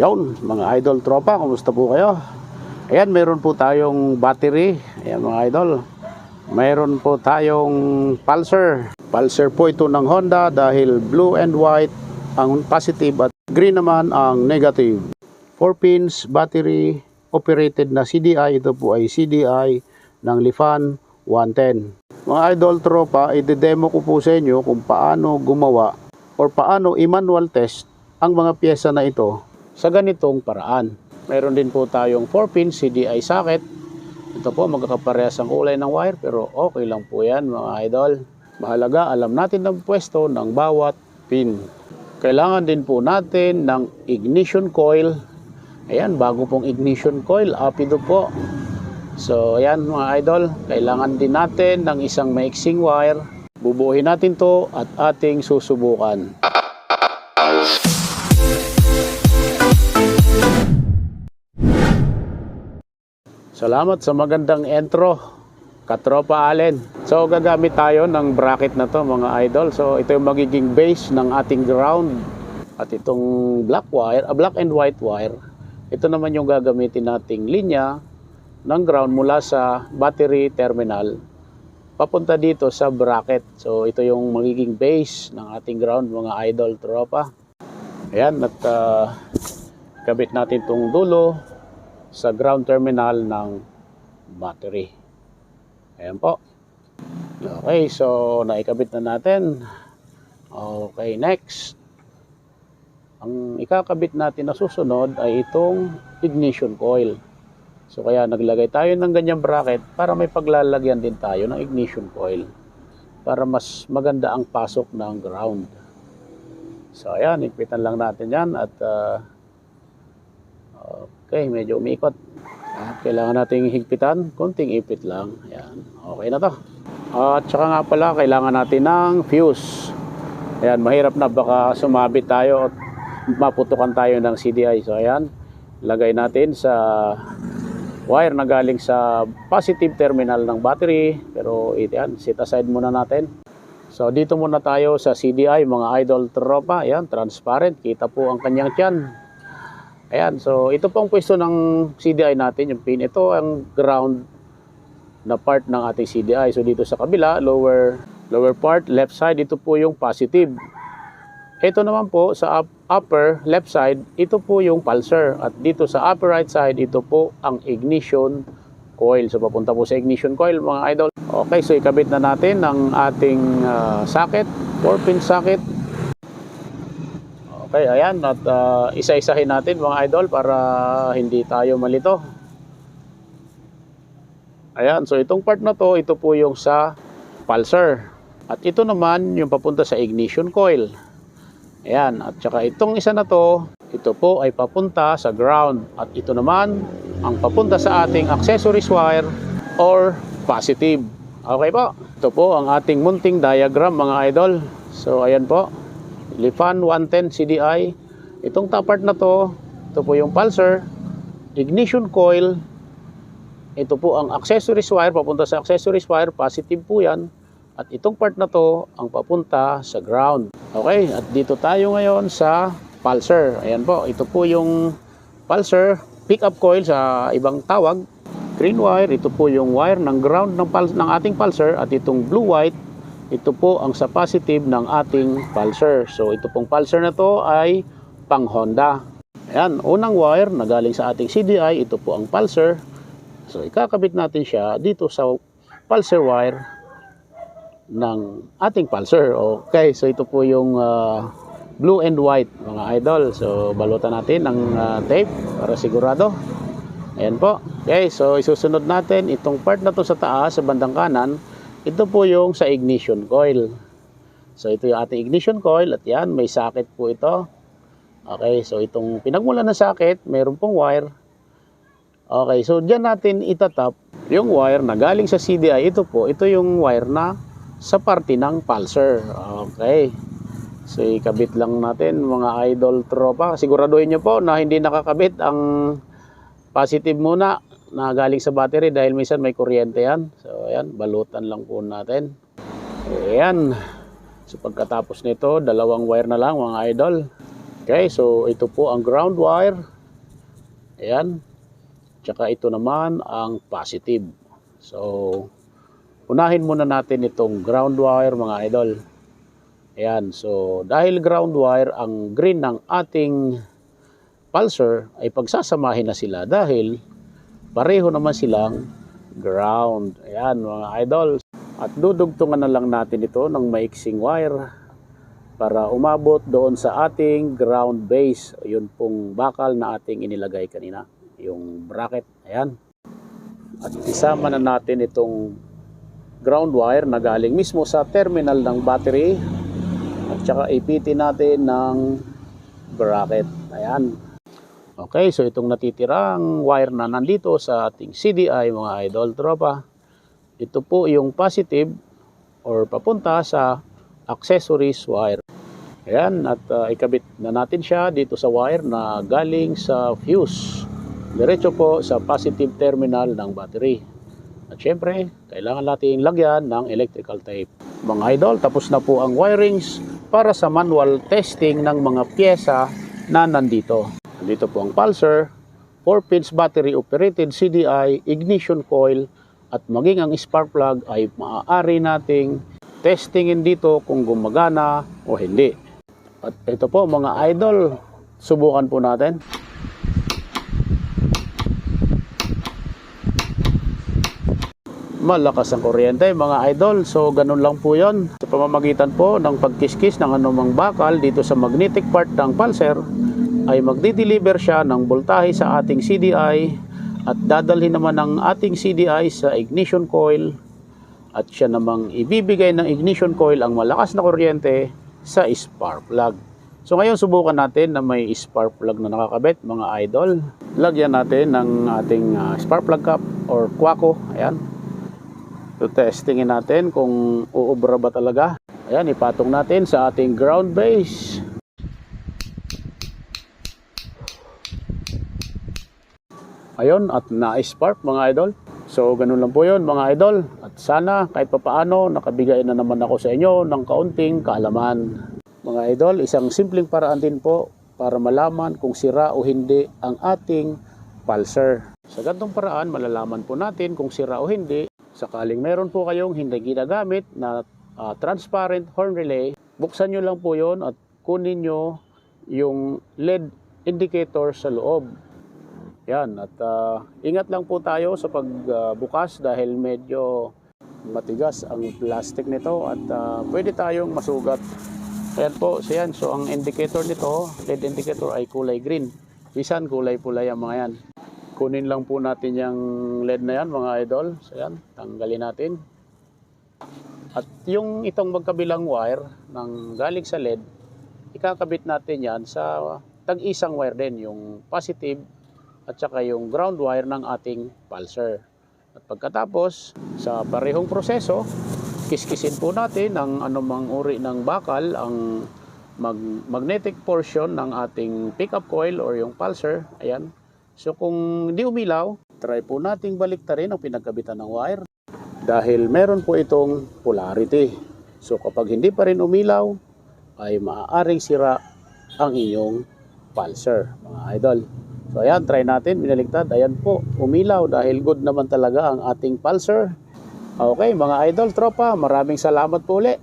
Yun, mga idol tropa, kumusta po kayo? Ayan, meron po tayong battery. Ayan mga idol. Meron po tayong pulsar. Pulsar po ito ng Honda dahil blue and white ang positive at green naman ang negative. 4 pins battery operated na CDI. Ito po ay CDI ng Lifan 110. Mga idol tropa, i-demo ko po sa inyo kung paano gumawa or paano i-manual test ang mga pyesa na ito sa ganitong paraan. Meron din po tayong 4-pin CDI socket. Ito po, magkakaparehas ang kulay ng wire pero okay lang po yan mga idol. Mahalaga, alam natin ang pwesto ng bawat pin. Kailangan din po natin ng ignition coil. Ayan, bago pong ignition coil, apido po. So ayan mga idol, kailangan din natin ng isang maiksing wire. Bubuhin natin to at ating susubukan. Salamat sa magandang intro, Katropa Allen. So gagamit tayo ng bracket na to mga idol. So ito yung magiging base ng ating ground. At itong black wire, black and white wire, ito naman yung gagamitin nating linya ng ground mula sa battery terminal papunta dito sa bracket. So ito yung magiging base ng ating ground mga idol tropa. Ayan, at kabit natin itong dulo sa ground terminal ng battery. Ayan po. Okay, so naikabit na natin. Okay, next. Ang ikakabit natin na susunod ay itong ignition coil. So kaya naglagay tayo ng ganyang bracket para may paglalagyan din tayo ng ignition coil para mas maganda ang pasok ng ground. So ayan, ikpitan lang natin yan at okay, medyo umiikot. Kailangan nating higpitan, konting ipit lang. Ayan, okay na to. At saka nga pala, kailangan natin ng fuse. Ayan, mahirap na baka sumabit tayo at maputukan tayo ng CDI. So ayan, lagay natin sa wire na galing sa positive terminal ng battery. Pero ayan, set aside muna natin. So dito muna tayo sa CDI mga idol tropa. Ayan, transparent, kita po ang kanyang tiyan. Ayan, so ito pong pwesto ng CDI natin, yung pin. Ito ang ground na part ng ating CDI. So dito sa kabila, lower part, left side, ito po yung positive. Ito naman po sa upper left side, ito po yung pulsar. At dito sa upper right side, ito po ang ignition coil. So papunta po sa ignition coil mga idol. Okay, so ikabit na natin ang ating socket, 4-pin socket. Okay, ayan, at isa-isahin natin mga idol para hindi tayo malito. Ayan, so itong part na to, ito po yung sa pulsar. At ito naman yung papunta sa ignition coil. Ayan, at saka itong isa na to, ito po ay papunta sa ground. At ito naman ang papunta sa ating accessories wire or positive. Okay po, ito po ang ating munting diagram mga idol. So ayan po, Lifan 110 CDI. Itong top part na to, ito po yung pulsar, ignition coil. Ito po ang accessories wire, papunta sa accessories wire, positive po yan. At itong part na to, ang papunta sa ground. Okay, at dito tayo ngayon sa pulsar. Ayan po, ito po yung pulsar, pick-up coil sa ibang tawag. Green wire, ito po yung wire ng ground ng ating pulsar. At itong blue-white, ito po ang sa positive ng ating pulsar. So ito pong pulsar na to ay pang Honda. Ayan, unang wire na galing sa ating CDI, ito po ang pulsar. So ikakabit natin siya dito sa pulsar wire ng ating pulsar. Okay, so ito po yung blue and white mga idol. So balutan natin ng tape para sigurado. Ayan po. Okay, so isusunod natin itong part na to sa taas, sa bandang kanan. Ito po yung sa ignition coil. So ito yung ating ignition coil at yan, may socket po ito. Okay, so itong pinagmulan ng socket, mayroon pong wire. Okay, so dyan natin itatap yung wire na galing sa CDI. Ito po, ito yung wire na sa parte ng pulsar. Okay, so ikabit lang natin mga idol tropa. Siguraduhin nyo po na hindi nakakabit ang positive muna na galing sa battery dahil minsan may kuryente yan. So ayan, balutan lang po natin. Ayan. So pagkatapos nito, dalawang wire na lang mga idol. Okay, so ito po ang ground wire. Ayan. Tsaka ito naman ang positive. So, unahin muna natin itong ground wire mga idol. Ayan, so dahil ground wire ang green ng ating pulsar ay pagsasamahin na sila dahil pareho naman silang ground. Ayan mga idol. At dudugtungan na lang natin ito ng maiksing wire para umabot doon sa ating ground base. Yun pong bakal na ating inilagay kanina. Yung bracket. Ayan. At isama na natin itong ground wire na galing mismo sa terminal ng battery. At saka ipitin natin ng bracket. Ayan. Okay, so itong natitirang wire na nandito sa ating CDI mga idol tropa. Ito po yung positive or papunta sa accessories wire. Ayan, at ikabit na natin siya dito sa wire na galing sa fuse. Diretso po sa positive terminal ng battery. At syempre, kailangan nating lagyan ng electrical tape. Mga idol, tapos na po ang wirings para sa manual testing ng mga pyesa na nandito. Nandito po ang pulsar, 4-pins battery operated CDI, ignition coil, at maging ang spark plug ay maaari nating testingin dito kung gumagana o hindi. At ito po mga idol, subukan po natin. Malakas ang kuryente mga idol, so ganun lang po yon. Sa pamamagitan po ng pagkiskis ng anumang bakal dito sa magnetic part ng pulsar ay magdi-deliver siya ng voltahe sa ating CDI at dadalhin naman ng ating CDI sa ignition coil at siya namang ibibigay ng ignition coil ang malakas na kuryente sa spark plug. So ngayon subukan natin na may spark plug na nakakabit mga idol. Lagyan natin ng ating spark plug cap or kwako. Ayan. So testingin natin kung uubra ba talaga. Ayan, ipatong natin sa ating ground base. Ayun, at na-spark mga idol. So ganun lang po yun mga idol. At sana kahit papaano nakabigay na naman ako sa inyo ng kaunting kaalaman. Mga idol, isang simpleng paraan din po para malaman kung sira o hindi ang ating pulsar. Sa ganitong paraan, malalaman po natin kung sira o hindi. Sakaling meron po kayong hindi ginagamit na transparent horn relay, buksan nyo lang po yon at kunin nyo yung LED indicator sa loob. Yan, at ingat lang po tayo sa pagbukas dahil medyo matigas ang plastic nito at pwede tayong masugat. Ayan po, so ang indicator nito, LED indicator ay kulay green. Bisan kulay pula yung mga yan. Kunin lang po natin yung LED na yan mga idol. So yan, tanggalin natin. At yung itong magkabilang wire ng galing sa LED, ikakabit natin yan sa tag-isang wire din, yung positive at saka yung ground wire ng ating pulsar. At pagkatapos, sa parehong proseso, kiskisin po natin ang anumang uri ng bakal, ang magnetic portion ng ating pickup coil or yung pulsar. Ayan. So kung hindi umilaw, try po nating baliktarin ang pinagkabitan ng wire dahil meron po itong polarity. So kapag hindi pa rin umilaw, ay maaaring sira ang inyong pulsar, mga idol. So ayan, try natin, binaliktad. Ayan po, umilaw dahil good naman talaga ang ating pulsar. Okay, mga idol, tropa, maraming salamat po ulit.